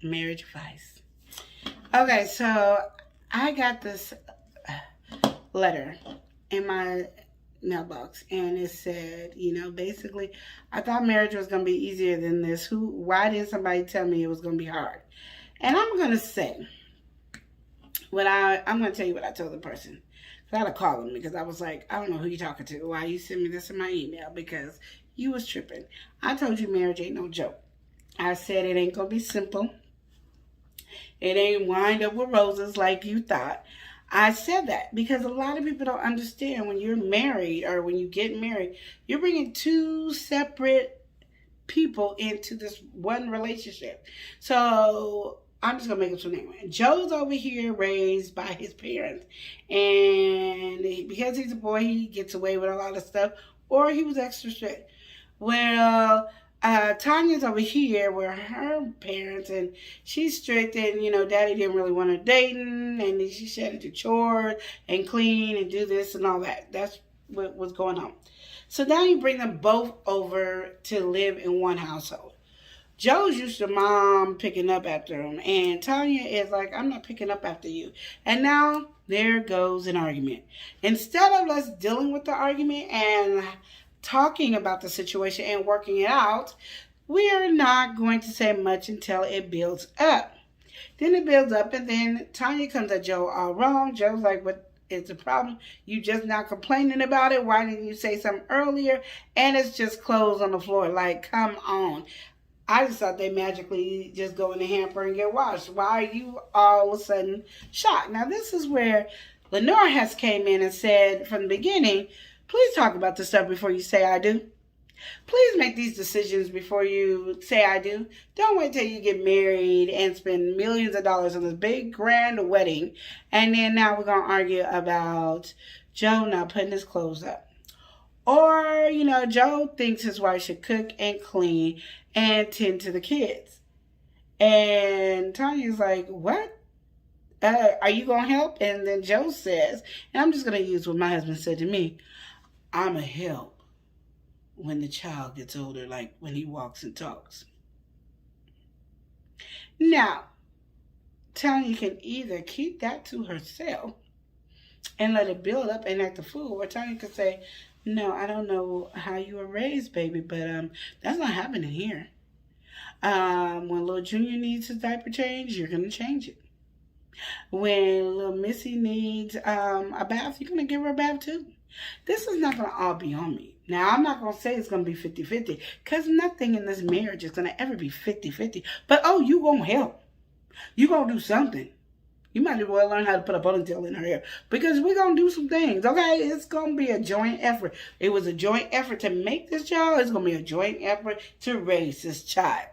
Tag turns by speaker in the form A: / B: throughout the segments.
A: marriage advice. Okay, so I got this letter in my mailbox, and it said, basically, I thought marriage was going to be easier than this. Why didn't somebody tell me it was going to be hard? And I'm going to say, I'm going to tell you what I told the person. I had to call him because I was like, I don't know who you talking to. Why you send me this in my email? Because you was tripping. I told you marriage ain't no joke. I said it ain't going to be simple. It ain't wind up with roses like you thought. I said that because a lot of people don't understand when you're married or when you get married, you're bringing two separate people into this one relationship. So I'm just going to make it your name. Joe's over here raised by his parents. And because he's a boy, he gets away with a lot of stuff. Or he was extra strict. Well, Tanya's over here with her parents, and she's strict, and daddy didn't really want her dating, and she had to do chores and clean and do this and all that. That's what was going on. So now you bring them both over to live in one household. Joe's used to mom picking up after him, and Tanya is like, I'm not picking up after you. And now there goes an argument. Instead of us dealing with the argument and talking about the situation and working it out, we are not going to say much until it builds up. Then it builds up, and then Tanya comes at Joe all wrong. Joe's like, what is the problem? You just not complaining about it? Why didn't you say something earlier? And it's just clothes on the floor. Like, come on. I just thought they magically just go in the hamper and get washed. Why are you all of a sudden shocked? Now, this is where Lenore has came in and said from the beginning, please talk about this stuff before you say I do. Please make these decisions before you say I do. Don't wait till you get married and spend millions of dollars on this big grand wedding. And then now we're going to argue about Joe not putting his clothes up. Or, Joe thinks his wife should cook and clean and tend to the kids. And Tanya's like, what? Are you going to help? And then Joe says, and I'm just going to use what my husband said to me, I'm going to help when the child gets older, like when he walks and talks. Now, Tanya can either keep that to herself and let it build up and act a fool, or Tanya could say, no, I don't know how you were raised, baby, but that's not happening here. When little Junior needs his diaper change, you're going to change it. When little Missy needs a bath, you're going to give her a bath too. This is not going to all be on me. Now, I'm not going to say it's going to be 50-50 because nothing in this marriage is going to ever be 50-50. But, you going to help. You going to do something. You might as well learn how to put a ponytail in her hair because we're going to do some things, okay? It's going to be a joint effort. It was a joint effort to make this child. It's going to be a joint effort to raise this child.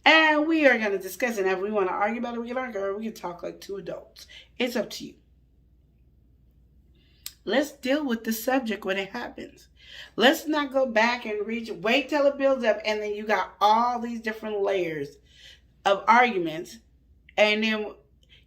A: And we are going to discuss it. And if we want to argue about it, we can argue, or we can talk like two adults. It's up to you. Let's deal with the subject when it happens. Let's not go back and wait till it builds up, and then you got all these different layers of arguments, and then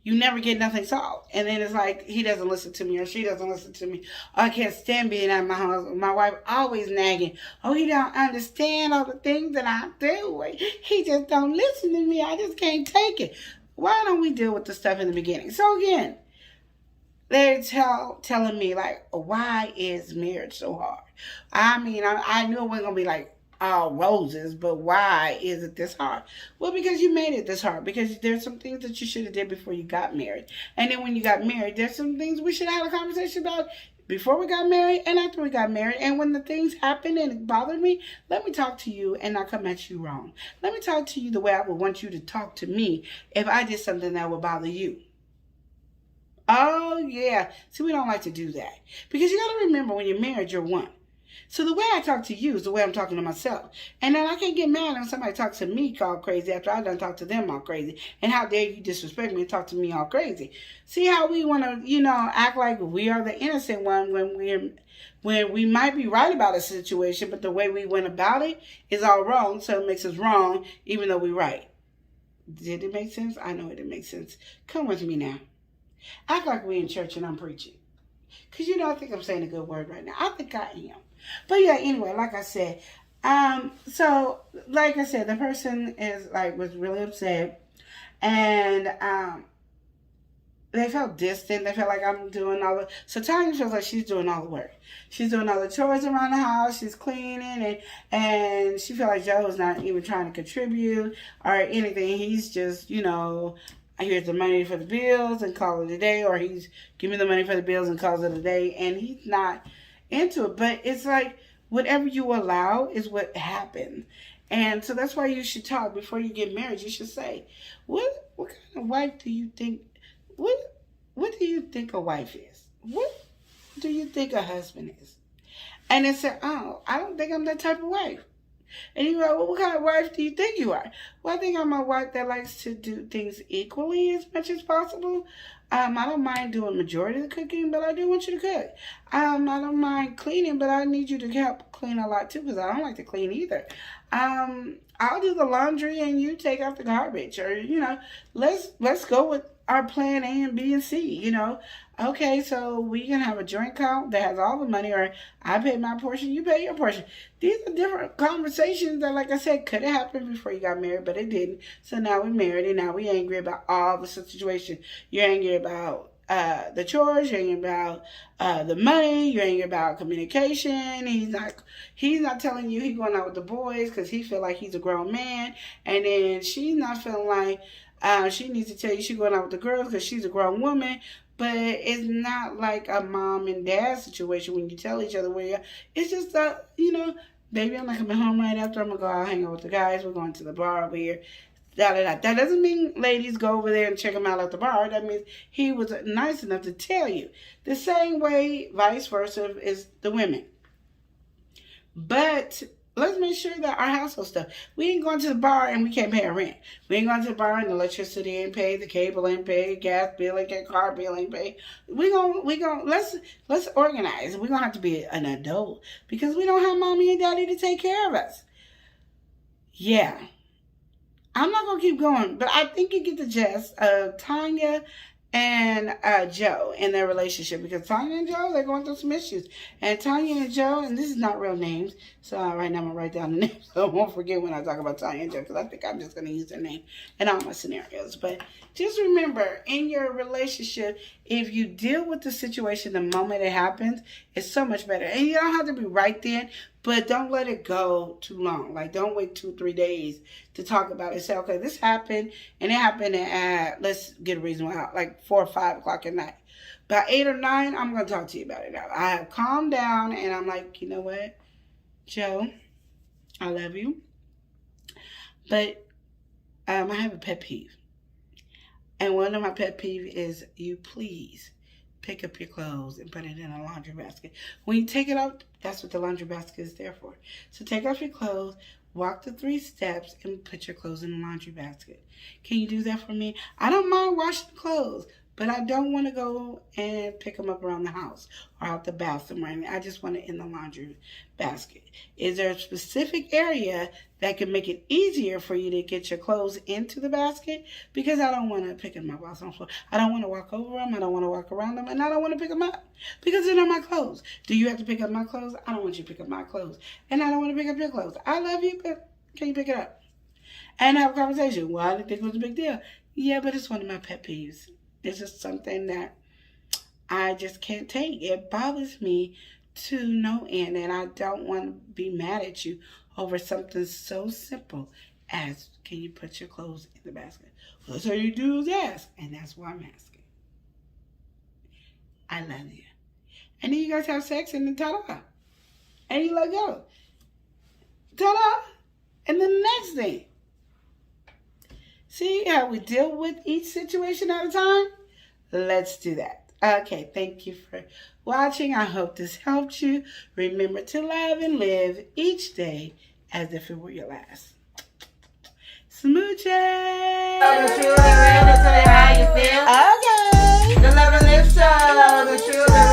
A: you never get nothing solved. And then it's like, he doesn't listen to me or she doesn't listen to me. I can't stand being at my house. My wife always nagging. He don't understand all the things that I do. He just don't listen to me. I just can't take it. Why don't we deal with the stuff in the beginning? So again, they're telling me like, why is marriage so hard? I mean, I knew it wasn't going to be like, roses, but why is it this hard? Well, because you made it this hard. Because there's some things that you should have did before you got married. And then when you got married, there's some things we should have a conversation about before we got married and after we got married. And when the things happened and it bothered me, let me talk to you and not come at you wrong. Let me talk to you the way I would want you to talk to me if I did something that would bother you. Oh, yeah. See, we don't like to do that. Because you got to remember, when you're married, you're one. So the way I talk to you is the way I'm talking to myself. And then I can't get mad when somebody talks to me all crazy after I done talk to them all crazy. And how dare you disrespect me and talk to me all crazy. See how we want to, act like we are the innocent one when we might be right about a situation, but the way we went about it is all wrong, so it makes us wrong even though we're right. Did it make sense? I know it didn't make sense. Come with me now. Act like we in church and I'm preaching. Because I think I'm saying a good word right now. I think I am. But yeah, anyway, like I said, the person was really upset. And they felt distant. They felt like I'm doing all the... So Tanya feels like she's doing all the work. She's doing all the chores around the house. She's cleaning. And she feels like Joe's not even trying to contribute or anything. He's just, you know, here's the money for the bills and call it a day. Or he's giving the money for the bills and calls it a day. And he's not into it. But it's like whatever you allow is what happens. And so that's why you should talk before you get married. You should say, what kind of wife do you think... What do you think a wife is? What do you think a husband is? And they said, oh, I don't think I'm that type of wife. And you're like, well, what kind of wife do you think you are? Well, I think I'm a wife that likes to do things equally as much as possible. I don't mind doing majority of the cooking, but I do want you to cook. I don't mind cleaning, but I need you to help clean a lot too, because I don't like to clean either. I'll do the laundry and you take out the garbage, or, you know, let's go with our plan A and B and C, you know. Okay, so we can have a joint account that has all the money, or I pay my portion, you pay your portion. These are different conversations that, like I said, could have happened before you got married, but it didn't. So now we're married, and now we're angry about all the situation. You're angry about the chores, you're angry about the money, you're angry about communication. He's not telling you he's going out with the boys because he feel like he's a grown man, and then she's not feeling like she needs to tell you she's going out with the girls because she's a grown woman. But it's not like a mom and dad situation when you tell each other where you're. It's just that, you know, baby, I'm not coming home right after. I'm going to go out hang out with the guys. We're going to the bar over here. That doesn't mean ladies go over there and check him out at the bar. That means he was nice enough to tell you. The same way, vice versa, is the women. But let's make sure that our household stuff. We ain't going to the bar and we can't pay our rent. We ain't going to the bar and the electricity ain't paid, the cable ain't paid, gas bill ain't paid, car bill ain't paid. Let's organize. We're gonna have to be an adult because we don't have mommy and daddy to take care of us. Yeah. I'm not going to keep going, but I think you get the gist of Tanya and Joe in their relationship, because Tanya and Joe, they're going through some issues. And Tanya and Joe, and this is not real names, so right now I'm going to write down the names so I won't forget when I talk about Tanya and Joe, because I think I'm just going to use their name in all my scenarios. But just remember, in your relationship, if you deal with the situation the moment it happens, it's so much better. And you don't have to be right then, but don't let it go too long. Like, don't wait 2-3 days to talk about it. Say, okay, this happened, and it happened at, let's get a reason why, like 4 or 5 o'clock at night. By 8 or 9, I'm going to talk to you about it now. I have calmed down, and I'm like, you know what, Joe, I love you, but I have a pet peeve. And one of my pet peeves is you please pick up your clothes and put it in a laundry basket. When you take it out, that's what the laundry basket is there for. So take off your clothes, walk the 3 steps, and put your clothes in the laundry basket. Can you do that for me? I don't mind washing clothes, but I don't want to go and pick them up around the house or out the bathroom or anything. I just want it in the laundry basket. Is there a specific area that can make it easier for you to get your clothes into the basket? Because I don't want to pick them up off the floor. I don't want to walk over them. I don't want to walk around them. And I don't want to pick them up because they're not my clothes. Do you have to pick up my clothes? I don't want you to pick up my clothes. And I don't want to pick up your clothes. I love you, but can you pick it up? And have a conversation. Well, I didn't think it was a big deal. Yeah, but it's one of my pet peeves. It's just something that I just can't take. It bothers me to no end, and I don't want to be mad at you over something so simple as, can you put your clothes in the basket? Well, that's all you do is ask, and that's why I'm asking. I love you. And then you guys have sex, and then ta-da. And you let go. Ta-da. And then the next thing. See how we deal with each situation at a time? Let's do that. Okay, thank you for watching. I hope this helped you. Remember to love and live each day as if it were your last. Smooches!
B: The truth and real, tell you how you feel.
A: Okay.
B: The love and live show, the truth and